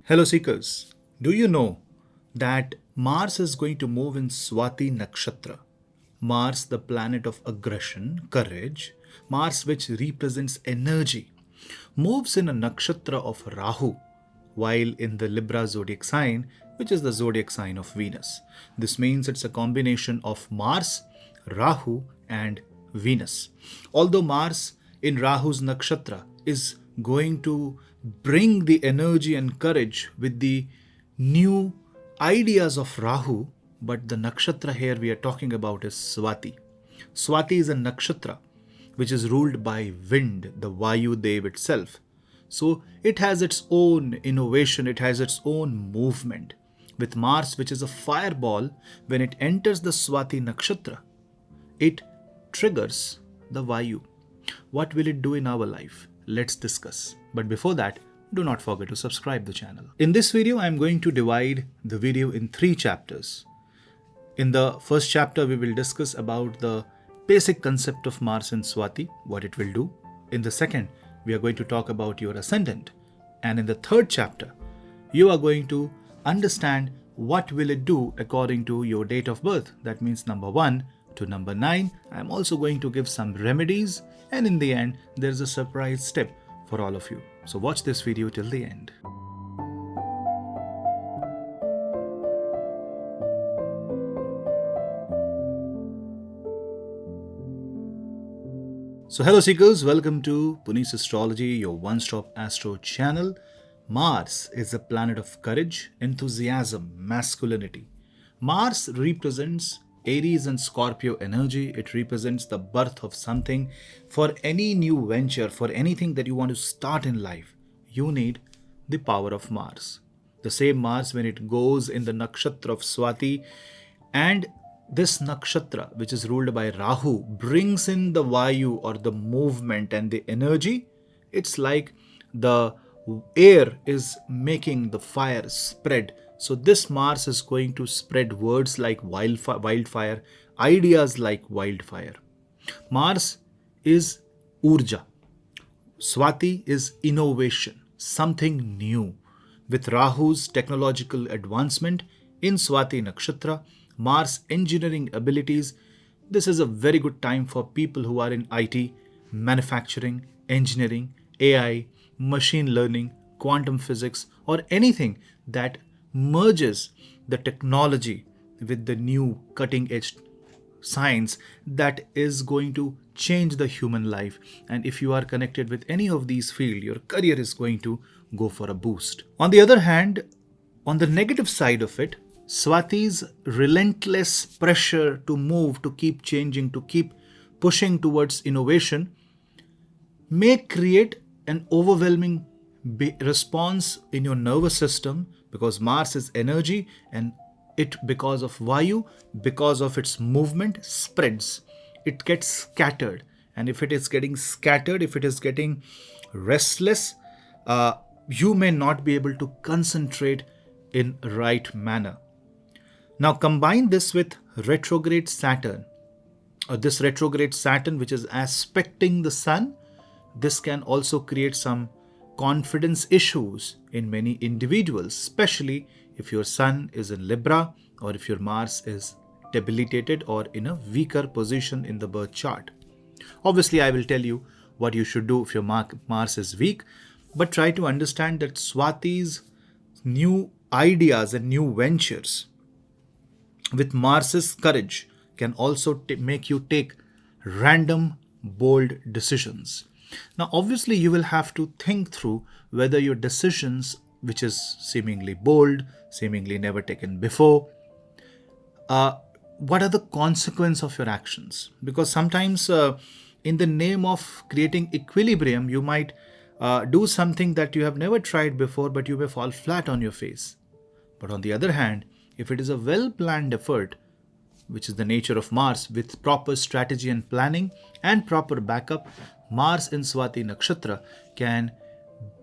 Hello Seekers, do you know that Mars is going to move in Swati Nakshatra? Mars, the planet of aggression, courage, Mars, which represents energy, moves in a nakshatra of Rahu, while in the Libra zodiac sign, which is the zodiac sign of Venus. This means it's a combination of Mars, Rahu, and Venus. Although Mars in Rahu's nakshatra is going to bring the energy and courage with the new ideas of Rahu, but the nakshatra here we are talking about is Swati. Swati is a nakshatra which is ruled by wind, the Vayu Dev itself. So it has its own innovation, it has its own movement. With Mars, which is a fireball, when it enters the Swati nakshatra, it triggers the Vayu. What will it do in our life? Let's discuss. But before that, do not forget to subscribe the channel. In this video, I am going to divide the video in 3 chapters. In the first chapter, we will discuss about the basic concept of Mars in Swati, what it will do. In the second, we are going to talk about your ascendant. And in the third chapter, you are going to understand what will it do according to your date of birth. That means number 1 to number 9. I am also going to give some remedies, and in the end, there is a surprise step for all of you. So watch this video till the end. So hello Seekers, welcome to Punneits Astrology, your one-stop astro channel. Mars is a planet of courage, enthusiasm, masculinity. Mars represents Aries and Scorpio energy. It represents the birth of something. For any new venture, for anything that you want to start in life, you need the power of Mars. The same Mars, when it goes in the nakshatra of Swati, and this nakshatra, which is ruled by Rahu, brings in the Vayu or the movement and the energy. It's like the air is making the fire spread. So this Mars is going to spread words like wildfire, ideas like wildfire. Mars is Urja. Swati is innovation, something new. With Rahu's technological advancement in Swati Nakshatra, Mars engineering abilities, this is a very good time for people who are in IT, manufacturing, engineering, AI, machine learning, quantum physics, or anything that merges the technology with the new cutting edge science that is going to change the human life. And if you are connected with any of these fields, your career is going to go for a boost. On the other hand, on the negative side of it, Swati's relentless pressure to move, to keep changing, to keep pushing towards innovation may create an overwhelming response in your nervous system, because Mars is energy and it, because of Vayu, because of its movement, spreads. It gets scattered. And if it is getting scattered, if it is getting restless, you may not be able to concentrate in right manner. Now combine this with retrograde Saturn, or this retrograde Saturn which is aspecting the Sun. This can also create some confidence issues in many individuals, especially if your Sun is in Libra or if your Mars is debilitated or in a weaker position in the birth chart. Obviously, I will tell you what you should do if your Mars is weak, but try to understand that Swati's new ideas and new ventures with Mars's courage can also make you take random, bold decisions. Now, obviously, you will have to think through whether your decisions, which is seemingly bold, seemingly never taken before, what are the consequences of your actions? Because sometimes in the name of creating equilibrium, you might do something that you have never tried before, but you may fall flat on your face. But on the other hand, if it is a well-planned effort, which is the nature of Mars, with proper strategy and planning and proper backup, Mars in Swati Nakshatra can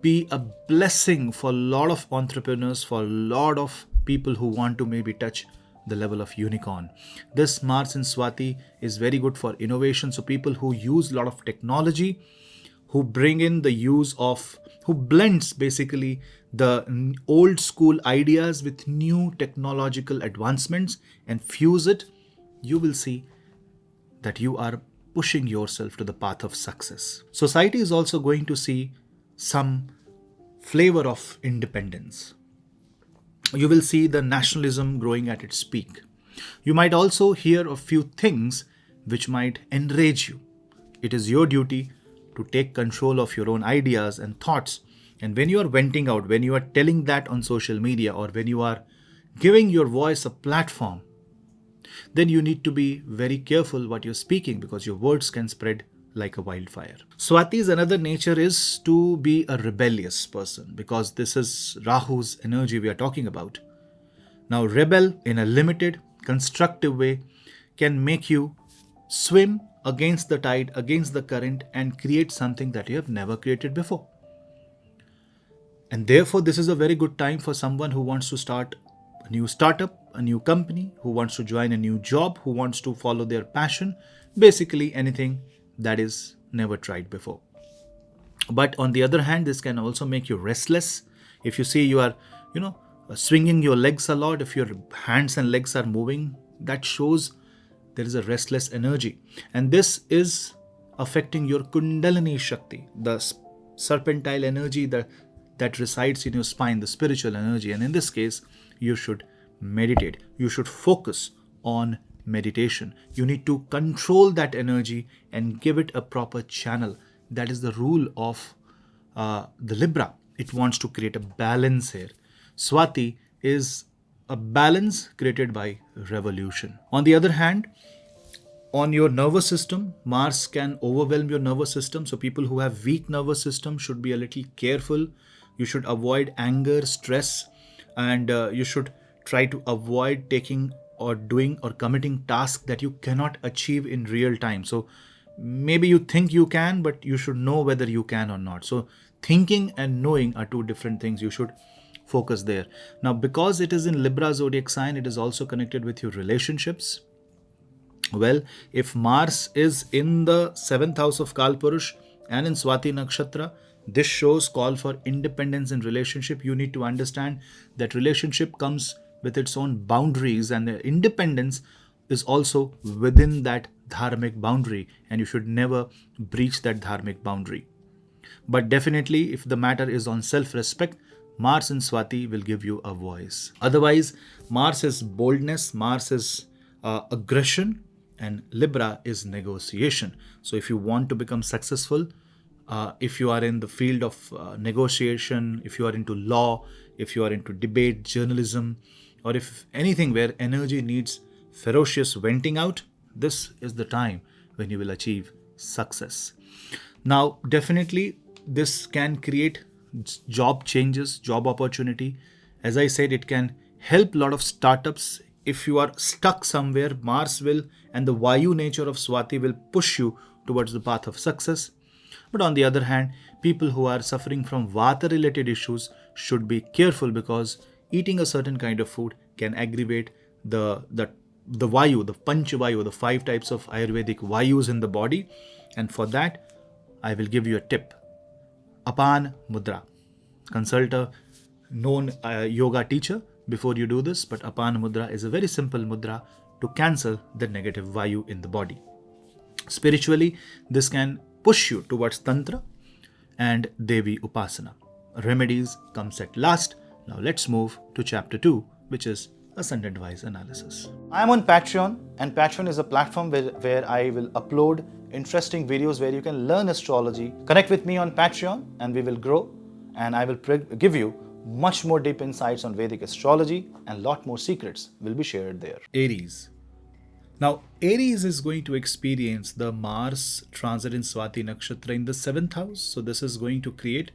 be a blessing for a lot of entrepreneurs, for a lot of people who want to maybe touch the level of unicorn. This Mars in Swati is very good for innovation. So people who use a lot of technology, who bring in the use of, who blends basically the old school ideas with new technological advancements and fuse it, you will see that you are pushing yourself to the path of success. Society is also going to see some flavor of independence. You will see the nationalism growing at its peak. You might also hear a few things which might enrage you. It is your duty to take control of your own ideas and thoughts. And when you are venting out, when you are telling that on social media, or when you are giving your voice a platform, then you need to be very careful what you're speaking, because your words can spread like a wildfire. Swati's another nature is to be a rebellious person, because this is Rahu's energy we are talking about. Now, rebel in a limited, constructive way can make you swim against the tide, against the current, and create something that you have never created before. And therefore, this is a very good time for someone who wants to start a new startup, a new company, who wants to join a new job, who wants to follow their passion, basically anything that is never tried before. But on the other hand, this can also make you restless. If you see you are, swinging your legs a lot, if your hands and legs are moving, that shows there is a restless energy. And this is affecting your Kundalini Shakti, the serpentine energy that resides in your spine, the spiritual energy. And in this case, you should meditate. You should focus on meditation. You need to control that energy and give it a proper channel. That is the rule of the Libra. It wants to create a balance here. Swati is a balance created by revolution. On the other hand, on your nervous system, Mars can overwhelm your nervous system. So people who have weak nervous system should be a little careful. You should avoid anger, stress, and you should try to avoid taking or doing or committing tasks that you cannot achieve in real time. So maybe you think you can, but you should know whether you can or not. So thinking and knowing are two different things. You should focus there. Now, because it is in Libra zodiac sign, it is also connected with your relationships. Well, if Mars is in the 7th house of Kalpurush and in Swati Nakshatra, this shows call for independence in relationship. You need to understand that relationship comes with its own boundaries, and the independence is also within that dharmic boundary, and you should never breach that dharmic boundary. But definitely, if the matter is on self-respect, Mars in Swati will give you a voice. Otherwise, Mars is boldness, Mars is aggression, and Libra is negotiation. So if you want to become successful, if you are in the field of negotiation, if you are into law, if you are into debate, journalism, or if anything where energy needs ferocious venting out, this is the time when you will achieve success. Now, definitely, this can create job changes, job opportunity. As I said, it can help a lot of startups. If you are stuck somewhere, Mars will, and the Vayu nature of Swati will push you towards the path of success. But on the other hand, people who are suffering from Vata related issues should be careful, because eating a certain kind of food can aggravate the Vayu, the Panch Vayu, the 5 types of Ayurvedic Vayus in the body. And for that, I will give you a tip. Apan Mudra. Consult a known yoga teacher before you do this, but Apan Mudra is a very simple mudra to cancel the negative Vayu in the body. Spiritually, this can push you towards Tantra and Devi Upasana. Remedies comes at last. Now let's move to chapter 2, which is Ascendant-wise analysis. I am on Patreon, and Patreon is a platform where I will upload interesting videos where you can learn astrology. Connect with me on Patreon and we will grow, and I will give you much more deep insights on Vedic astrology, and lot more secrets will be shared there. Aries. Now, Aries is going to experience the Mars transit in Swati Nakshatra in the 7th house. So this is going to create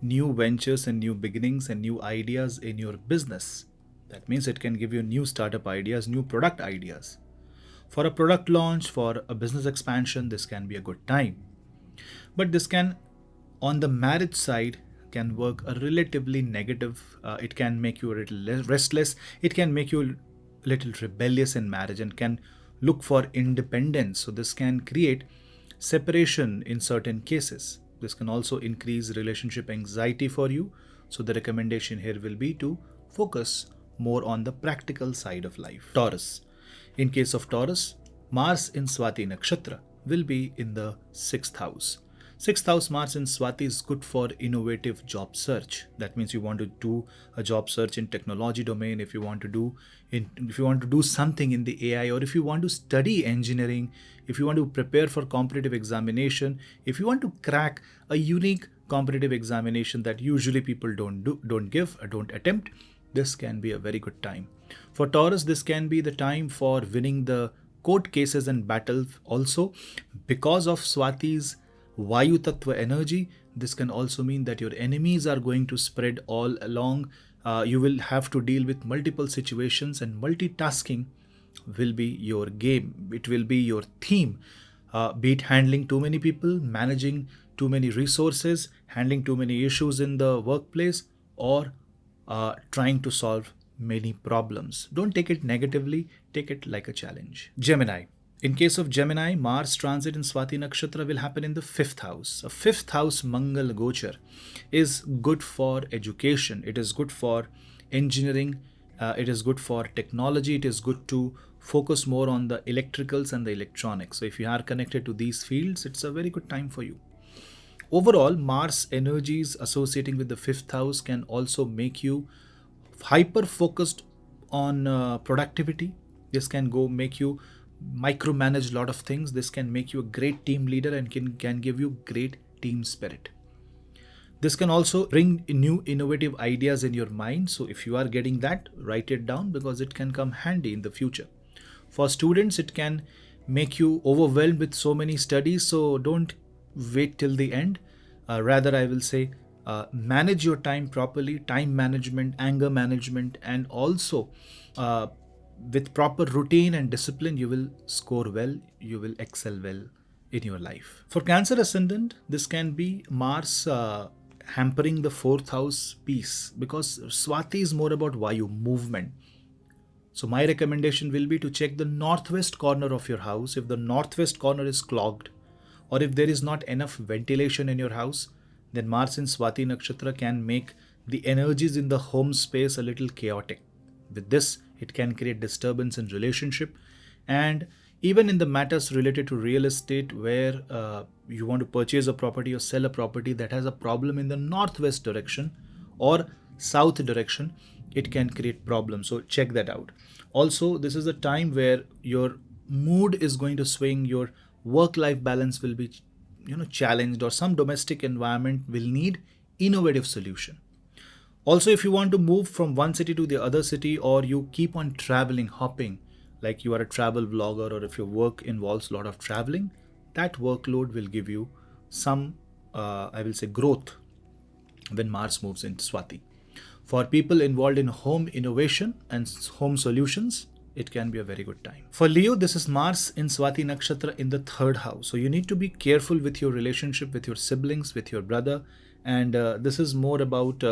new ventures and new beginnings and new ideas in your business. That means it can give you new startup ideas, new product ideas. For a product launch, for a business expansion, this can be a good time. But this can, on the marriage side, can work a relatively negative. It can make you a little restless. It can make you a little rebellious in marriage and can look for independence. So this can create separation in certain cases. This can also increase relationship anxiety for you, So the recommendation here will be to focus more on the practical side of life. Taurus. In case of Taurus, Mars in Swati Nakshatra will be in the 6th house. 6th house Mars in Swati is good for innovative job search. That means you want to do a job search in technology domain, if you want to do something in the AI, or if you want to study engineering, if you want to prepare for competitive examination, if you want to crack a unique competitive examination that usually people don't give or don't attempt, this can be a very good time. For Taurus, this can be the time for winning the court cases and battles also. Because of Swati's Vayu Tattva energy, this can also mean that your enemies are going to spread all along. You will have to deal with multiple situations, and multitasking will be your game. It will be your theme. Be it handling too many people, managing too many resources, handling too many issues in the workplace, or trying to solve many problems. Don't take it negatively, take it like a challenge. Gemini. In case of Gemini, Mars transit in Swati Nakshatra will happen in the 5th house. A 5th house Mangal Gochar is good for education. It is good for engineering. It is good for technology. It is good to focus more on the electricals and the electronics. So if you are connected to these fields, it's a very good time for you. Overall, Mars energies associating with the 5th house can also make you hyper focused on productivity. This can make you micromanage a lot of things. This can make you a great team leader and can give you great team spirit. This can also bring new innovative ideas in your mind. So if you are getting that, write it down because it can come handy in the future. For students, it can make you overwhelmed with so many studies. So don't wait till the end. Rather, I will say, manage your time properly, time management, anger management, and also with proper routine and discipline, you will score well, you will excel well in your life. For Cancer Ascendant, this can be Mars hampering the 4th house peace, because Swati is more about Vayu, movement. So my recommendation will be to check the northwest corner of your house. If the northwest corner is clogged, or if there is not enough ventilation in your house, then Mars in Swati Nakshatra can make the energies in the home space a little chaotic. With this, it can create disturbance in relationship, and even in the matters related to real estate, where you want to purchase a property or sell a property that has a problem in the northwest direction or south direction, it can create problems. So check that out. Also, this is a time where your mood is going to swing, your work-life balance will be challenged, or some domestic environment will need innovative solution. Also, if you want to move from one city to the other city, or you keep on traveling, hopping, like you are a travel vlogger, or if your work involves a lot of traveling, that workload will give you some, I will say, growth when Mars moves into Swati. For people involved in home innovation and home solutions, it can be a very good time. For Leo, this is Mars in Swati Nakshatra in the 3rd house. So you need to be careful with your relationship with your siblings, with your brother. And this is more about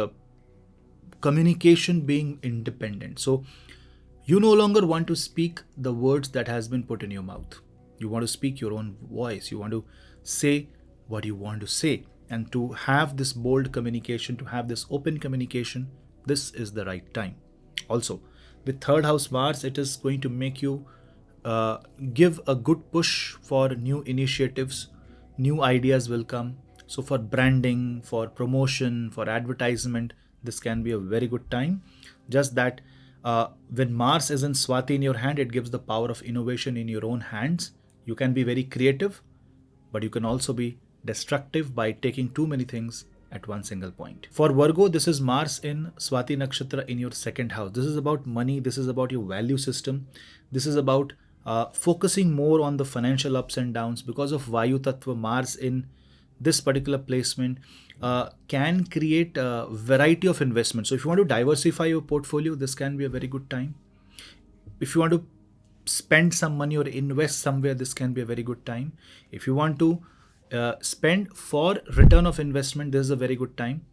communication being independent. So you no longer want to speak the words that has been put in your mouth. You want to speak your own voice. You want to say what you want to say. And to have this bold communication, to have this open communication, this is the right time. Also, with 3rd house Mars, it is going to make you give a good push for new initiatives. New ideas will come. So for branding, for promotion, for advertisement, this can be a very good time. Just that when Mars is in Swati in your hand, it gives the power of innovation in your own hands. You can be very creative, but you can also be destructive by taking too many things at one single point. For Virgo, this is Mars in Swati Nakshatra in your 2nd house. This is about money. This is about your value system. This is about focusing more on the financial ups and downs. Because of Vayu Tattva, Mars in this particular placement can create a variety of investments. So if you want to diversify your portfolio, this can be a very good time. If you want to spend some money or invest somewhere, this can be a very good time. If you want to spend for return of investment, this is a very good time.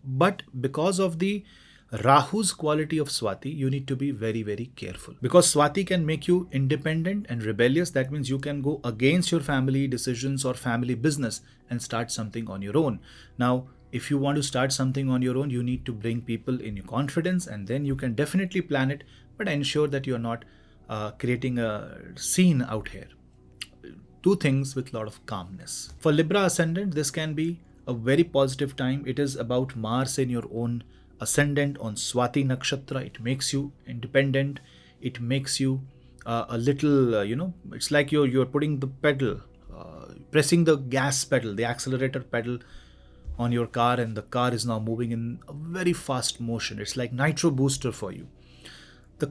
But because of the Rahu's quality of Swati, you need to be very, very careful, because Swati can make you independent and rebellious. That means you can go against your family decisions or family business and start something on your own. Now, If you want to start something on your own, you need to bring people in your confidence, and then you can definitely plan it, but ensure that you're not creating a scene out here. Do things with a lot of calmness. For Libra ascendant, this can be a very positive time. It is about Mars in your own ascendant on Swati Nakshatra. It makes you independent. It makes you a little, it's like you're putting the pedal, pressing the gas pedal, the accelerator pedal on your car, and the car is now moving in a very fast motion. It's like nitro booster for you. The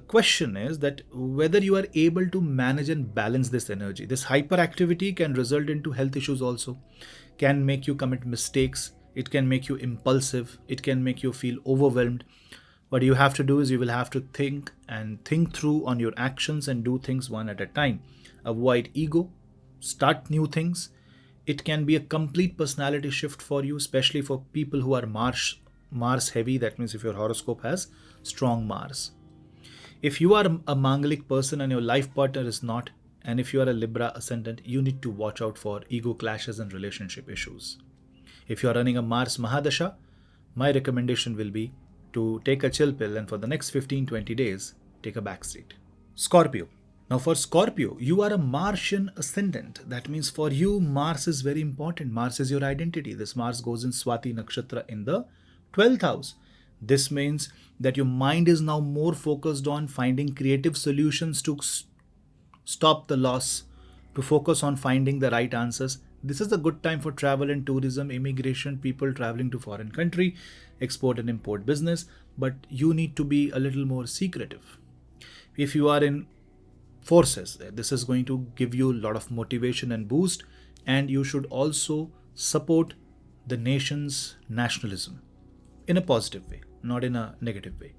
question is that whether you are able to manage and balance this energy. This hyperactivity can result into health issues also, can make you commit mistakes, it can make you impulsive, it can make you feel overwhelmed. What you have to do is you will have to think through on your actions and do things one at a time. Avoid ego, start new things. It can be a complete personality shift for you, especially for people who are Mars heavy. That means if your horoscope has strong Mars. If you are a Mangalic person and your life partner is not, and if you are a Libra ascendant, you need to watch out for ego clashes and relationship issues. If you are running a Mars Mahadasha, my recommendation will be to take a chill pill, and for the next 15-20 days, take a back seat. Scorpio. Now for Scorpio, you are a Martian ascendant. That means for you, Mars is very important. Mars is your identity. This Mars goes in Swati Nakshatra in the 12th house. This means that your mind is now more focused on finding creative solutions to stop the loss, to focus on finding the right answers. This is a good time for travel and tourism, immigration, people traveling to foreign country, export and import business, but you need to be a little more secretive. If you are in forces, this is going to give you a lot of motivation and boost, and you should also support the nation's nationalism in a positive way, not in a negative way.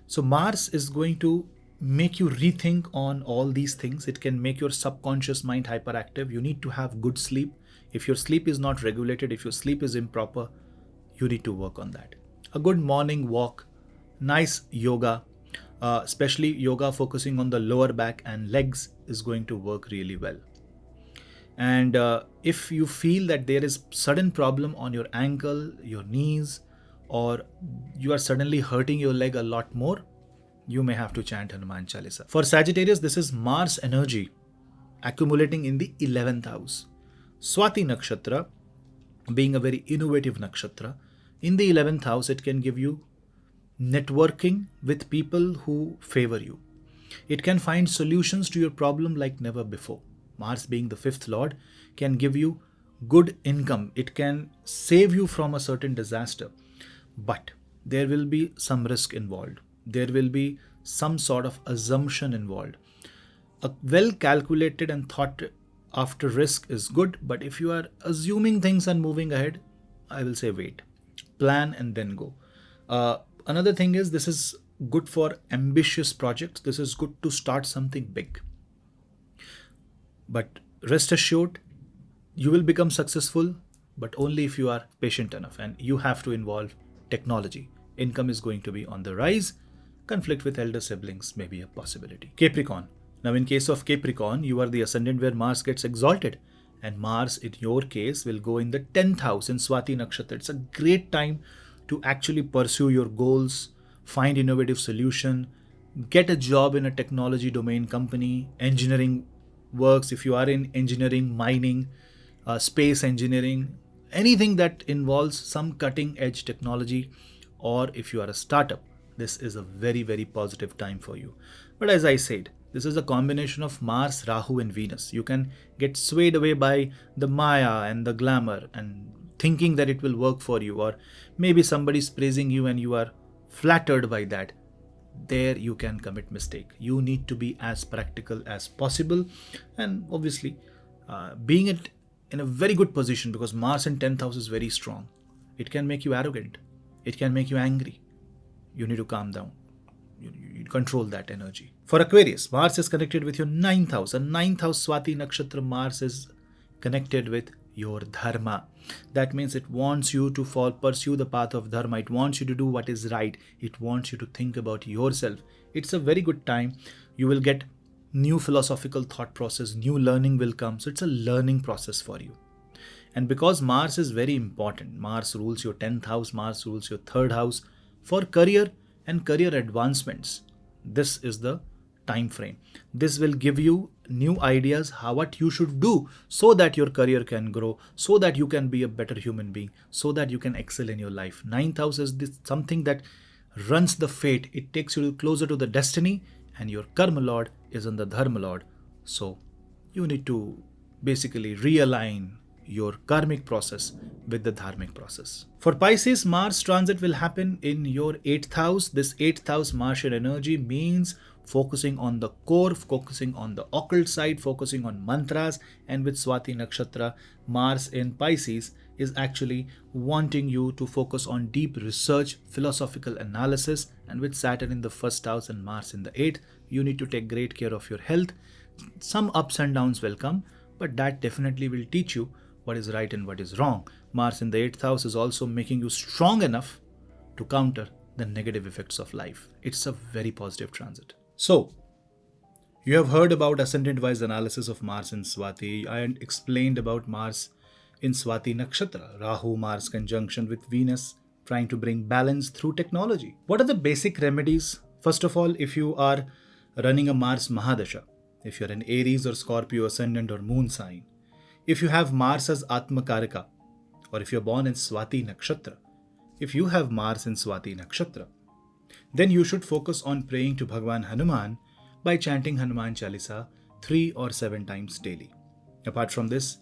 So Mars is going to make you rethink on all these things. It can make your subconscious mind hyperactive. You need to have good sleep. If your sleep is not regulated, if your sleep is improper, you need to work on that. A good morning walk, nice yoga, especially yoga focusing on the lower back and legs, is going to work really well. And if you feel that there is sudden problem on your ankle, your knees, or you are suddenly hurting your leg a lot more, you may have to chant Hanuman Chalisa. For Sagittarius, this is Mars energy accumulating in the 11th house. Swati Nakshatra, being a very innovative nakshatra, in the 11th house, it can give you networking with people who favor you. It can find solutions to your problem like never before. Mars, being the 5th lord, can give you good income. It can save you from a certain disaster. But there will be some risk involved. There will be some sort of assumption involved. A well calculated and thought after risk is good, but if you are assuming things and moving ahead, I will say wait. Plan and then go. Another thing is, this is good for ambitious projects. This is good to start something big. But rest assured, you will become successful, but only if you are patient enough, and you have to involve technology. Income is going to be on the rise. Conflict with elder siblings may be a possibility. Capricorn. Now in case of Capricorn, you are the ascendant where Mars gets exalted, and Mars in your case will go in the 10th house in Swati Nakshatra. It's a great time to actually pursue your goals, find innovative solution, get a job in a technology domain company, engineering works. If you are in engineering, mining, space engineering, anything that involves some cutting edge technology, or if you are a startup, this is a very, very positive time for you. But as I said, this is a combination of Mars, Rahu and Venus. You can get swayed away by the Maya and the glamour and thinking that it will work for you, or maybe somebody's praising you and you are flattered by that. There you can commit mistake. You need to be as practical as possible, and obviously being in a very good position, because Mars in 10th house is very strong. It can make you arrogant. It can make you angry. You need to calm down. You control that energy. For Aquarius, Mars is connected with your 9th house. And 9th house Swati Nakshatra, Mars is connected with your dharma. That means it wants you to pursue the path of dharma. It wants you to do what is right. It wants you to think about yourself. It's a very good time. You will get new philosophical thought process, new learning will come. So it's a learning process for you. And because Mars is very important, Mars rules your 10th house, Mars rules your 3rd house for career and career advancements. This is the time frame. This will give you new ideas how what you should do so that your career can grow, so that you can be a better human being, so that you can excel in your life. Ninth house is this something that runs the fate. It takes you closer to the destiny, and your karma lord is in the dharma lord. So you need to basically realign your karmic process with the dharmic process. For Pisces, Mars transit will happen in your 8th house. This 8th house Martian energy means focusing on the core, focusing on the occult side, focusing on mantras. And with Swati Nakshatra, Mars in Pisces is actually wanting you to focus on deep research, philosophical analysis. And with Saturn in the 1st house and Mars in the 8th, you need to take great care of your health. Some ups and downs will come, but that definitely will teach you what is right and what is wrong. Mars in the 8th house is also making you strong enough to counter the negative effects of life. It's a very positive transit. So, you have heard about ascendant-wise analysis of Mars in Swati. I explained about Mars in Swati Nakshatra, Rahu Mars conjunction with Venus, trying to bring balance through technology. What are the basic remedies? First of all, if you are running a Mars Mahadasha, if you're an Aries or Scorpio ascendant or moon sign, if you have Mars as Atma Karaka, or if you're born in Swati Nakshatra, if you have Mars in Swati Nakshatra, then you should focus on praying to Bhagwan Hanuman by chanting Hanuman Chalisa 3 or 7 times daily. Apart from this,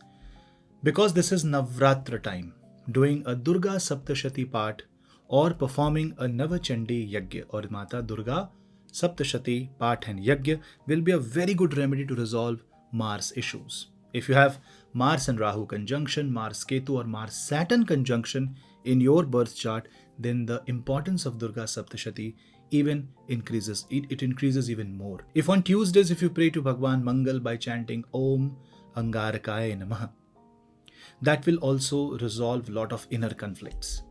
because this is Navratri time, doing a Durga Saptashati part or performing a Navachandi Yagya or Mata Durga Saptashati part and Yagya will be a very good remedy to resolve Mars issues. If you have Mars and Rahu conjunction, Mars Ketu or Mars Saturn conjunction in your birth chart, then the importance of Durga Saptashati even increases. It increases even more. If on Tuesdays, if you pray to Bhagwan Mangal by chanting Om Angarakaya Namaha, that will also resolve a lot of inner conflicts.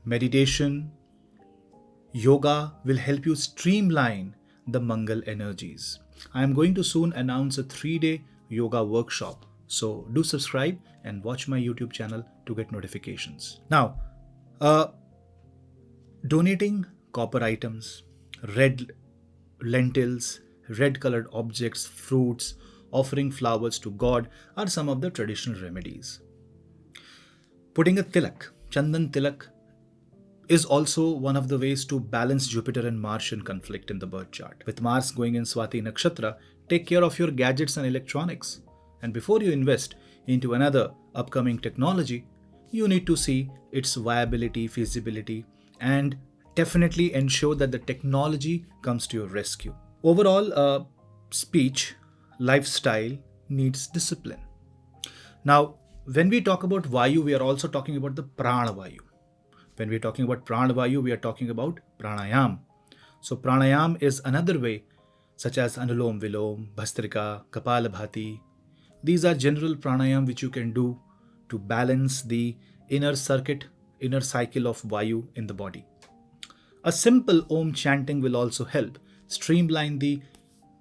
Meditation, yoga will help you streamline the Mangal energies. I am going to soon announce a 3-day yoga workshop. So do subscribe and watch my YouTube channel to get notifications. Now, donating copper items, red lentils, red colored objects, fruits, offering flowers to God are some of the traditional remedies. Putting a tilak, Chandan tilak, is also one of the ways to balance Jupiter and Martian conflict in the birth chart. With Mars going in Swati Nakshatra, take care of your gadgets and electronics. And before you invest into another upcoming technology, you need to see its viability, feasibility, and definitely ensure that the technology comes to your rescue. Overall, speech, lifestyle needs discipline. Now, when we talk about Vayu, we are also talking about the Prana Vayu. When we are talking about Prana Vayu, we are talking about Pranayam. So Pranayam is another way, such as Anulom Vilom, Bhastrika, Kapalabhati. These are general pranayam which you can do to balance the inner circuit, inner cycle of Vayu in the body. A simple Om chanting will also help streamline the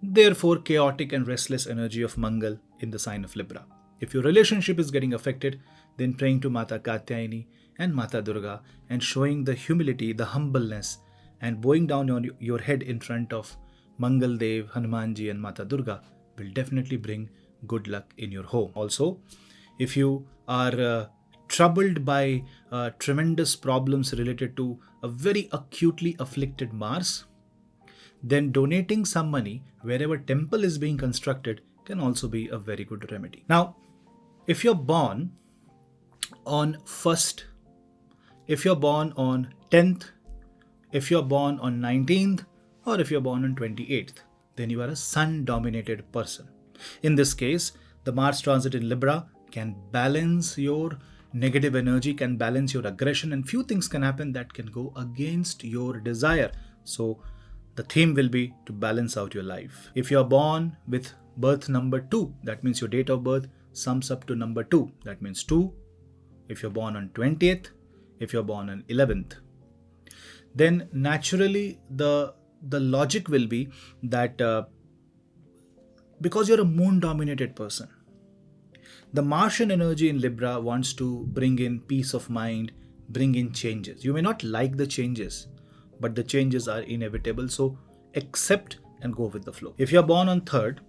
therefore chaotic and restless energy of Mangal in the sign of Libra. If your relationship is getting affected, then praying to Mata Katyayani and Mata Durga and showing the humility, the humbleness, and bowing down on your head in front of Mangal Dev, Hanumanji and Mata Durga will definitely bring good luck in your home. Also, if you are troubled by tremendous problems related to a very acutely afflicted Mars, then donating some money wherever temple is being constructed can also be a very good remedy. Now, if you're born on 1st, if you're born on 10th, if you're born on 19th, or if you're born on 28th, then you are a sun-dominated person. In this case, the Mars transit in Libra can balance your negative energy, can balance your aggression, and few things can happen that can go against your desire. So the theme will be to balance out your life. If you are born with birth number 2, that means your date of birth sums up to number 2. That means 2. If you're born on 20th, if you're born on 11th, then naturally the logic will be that because you're a moon dominated person, The Martian energy in Libra wants to bring in peace of mind, bring in changes. You may not like the changes, but the changes are inevitable. So accept and go with the flow. If you're born on 3rd,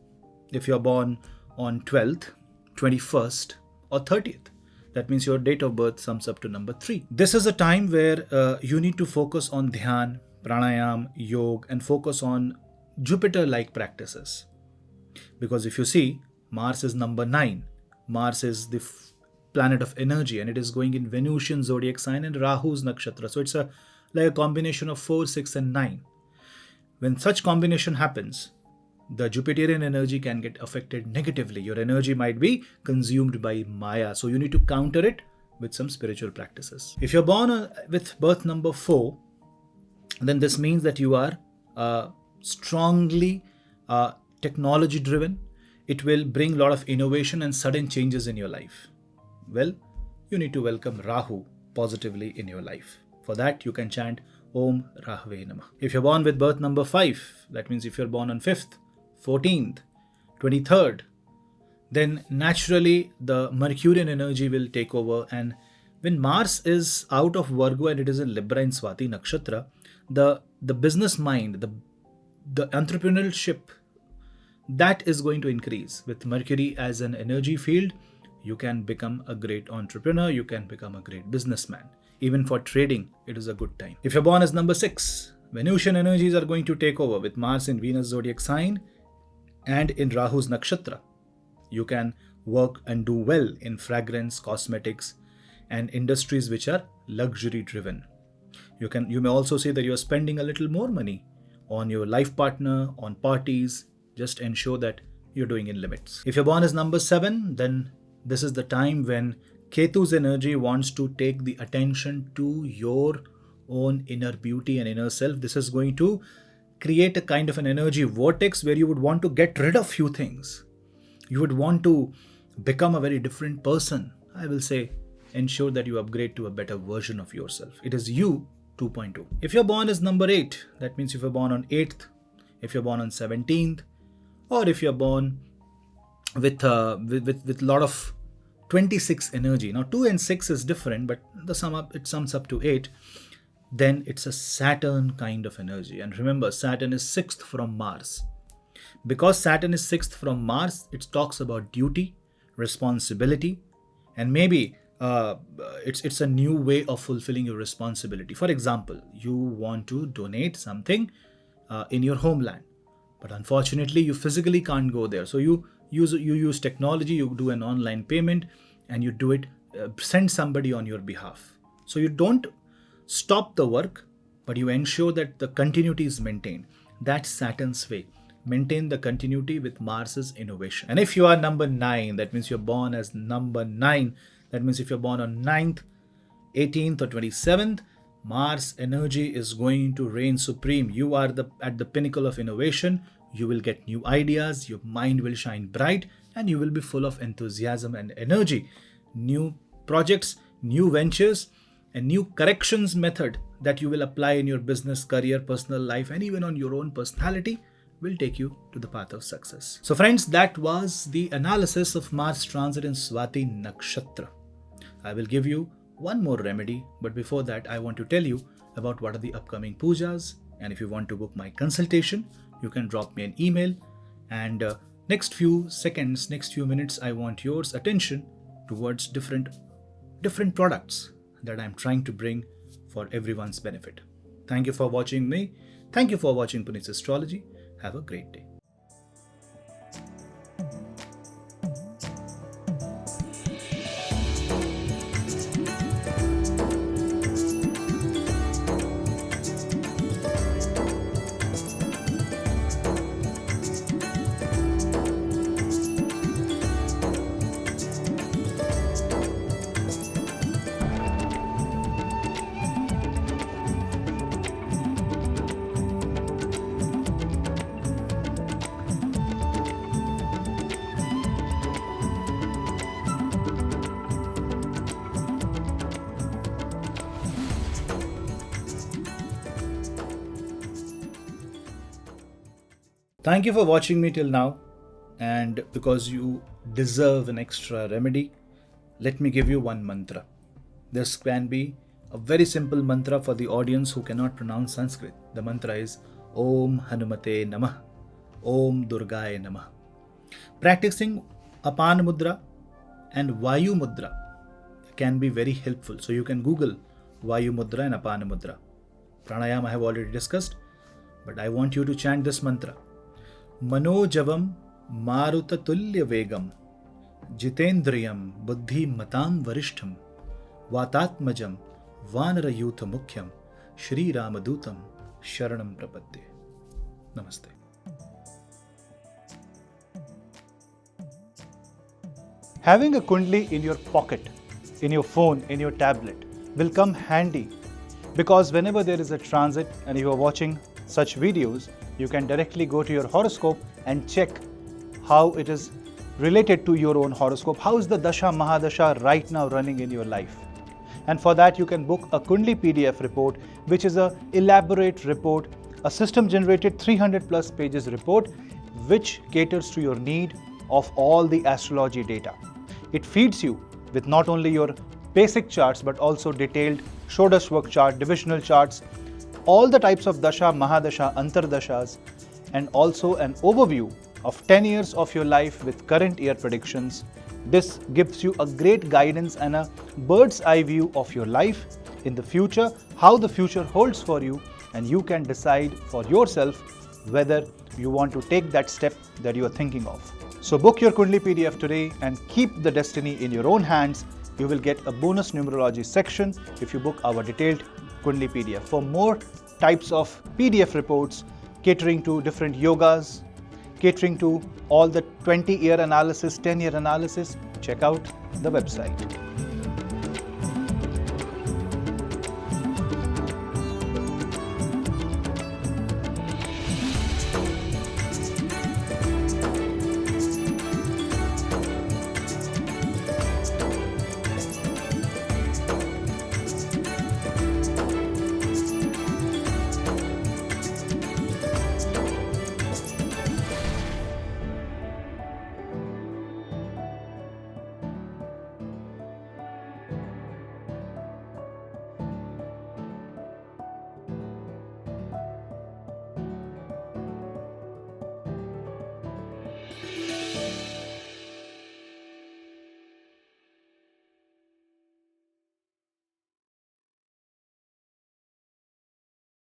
if you're born on 12th, 21st, or 30th, that means your date of birth sums up to number 3. This is a time where you need to focus on dhyan, pranayam, yoga, and focus on Jupiter-like practices. Because if you see, Mars is number 9. Mars is the planet of energy, and it is going in Venusian zodiac sign and Rahu's nakshatra. So it's like a combination of 4, 6, and 9. When such combination happens, the Jupiterian energy can get affected negatively. Your energy might be consumed by Maya. So you need to counter it with some spiritual practices. If you're born with birth number 4, then this means that you are strongly technology driven. It will bring a lot of innovation and sudden changes in your life. Well, you need to welcome Rahu positively in your life. For that, you can chant Om Rahve Namah. If you're born with birth number 5, that means if you're born on 5th, 14th, 23rd, then naturally the Mercurian energy will take over. And when Mars is out of Virgo and it is in Libra in Swati Nakshatra, the business mind, the entrepreneurship, that is going to increase. With Mercury as an energy field, you can become a great entrepreneur, you can become a great businessman. Even for trading, it is a good time. If you're born as number 6, Venusian energies are going to take over with Mars in Venus zodiac sign and in Rahu's nakshatra. You can work and do well in fragrance, cosmetics, and industries which are luxury driven. You may also say that you are spending a little more money on your life partner, on parties. Just ensure that you're doing in limits. If you're born as number 7, then this is the time when Ketu's energy wants to take the attention to your own inner beauty and inner self. This is going to create a kind of an energy vortex where you would want to get rid of few things. You would want to become a very different person. I will say, ensure that you upgrade to a better version of yourself. It is you 2.2. If you're born as number 8, that means if you're born on 8th, if you're born on 17th, or if you're born with a lot of 26 energy. Now 2 and 6 is different, but it sums up to 8. Then it's a Saturn kind of energy. And remember, Saturn is 6th from Mars. Because Saturn is 6th from Mars, it talks about duty, responsibility, and maybe it's a new way of fulfilling your responsibility. For example, you want to donate something in your homeland, but unfortunately you physically can't go there. So you use technology, you do an online payment, and you do it, send somebody on your behalf. So you don't stop the work, but you ensure that the continuity is maintained. That's Saturn's way. Maintain the continuity with Mars's innovation. And if you are number 9, that means you're born as number 9. That means if you're born on 9th, 18th, or 27th, Mars energy is going to reign supreme. You are at the pinnacle of innovation. You will get new ideas, your mind will shine bright, and you will be full of enthusiasm and energy. New projects, new ventures, and new corrections method that you will apply in your business, career, personal life, and even on your own personality will take you to the path of success. So friends, that was the analysis of Mars transit in Swati Nakshatra. I will give you one more remedy, but before that, I want to tell you about what are the upcoming pujas. And if you want to book my consultation, you can drop me an email. And next few seconds, next few minutes, I want your attention towards different products that I'm trying to bring for everyone's benefit. Thank you for watching me. Thank you for watching Punneits Astrology. Have a great day. Thank you for watching me till now. And because you deserve an extra remedy, let me give you one mantra. This can be a very simple mantra for the audience who cannot pronounce Sanskrit. The mantra is Om Hanumate Namah, Om Durgaye Namah. Practicing Apan Mudra and Vayu Mudra can be very helpful. So you can Google Vayu Mudra and Apana Mudra. Pranayama I have already discussed, but I want you to chant this mantra. Manojavam Maruta Tulya Vegam Jitendriyam Buddhi Matam Varishtham Vatatmajam Vanara Yutha Mukhyam Shri Ramadutam Sharanam Prapadde. Namaste. Having a Kundali in your pocket, in your phone, in your tablet will come handy, because whenever there is a transit and you are watching such videos, you can directly go to your horoscope and check how it is related to your own horoscope. How is the Dasha Mahadasha right now running in your life? And for that you can book a Kundali PDF report, which is an elaborate report, a system generated 300 plus pages report, which caters to your need of all the astrology data. It feeds you with not only your basic charts but also detailed Shodash work chart, divisional charts, all the types of Dasha, Mahadasha, Antardashas, and also an overview of 10 years of your life with current year predictions. This gives you a great guidance and a bird's eye view of your life in the future, how the future holds for you, and you can decide for yourself whether you want to take that step that you are thinking of. So book your Kundali PDF today and keep the destiny in your own hands. You will get a bonus numerology section if you book our detailed Kundali PDF. For more types of PDF reports catering to different yogas, catering to all the 20-year analysis, 10-year analysis, check out the website.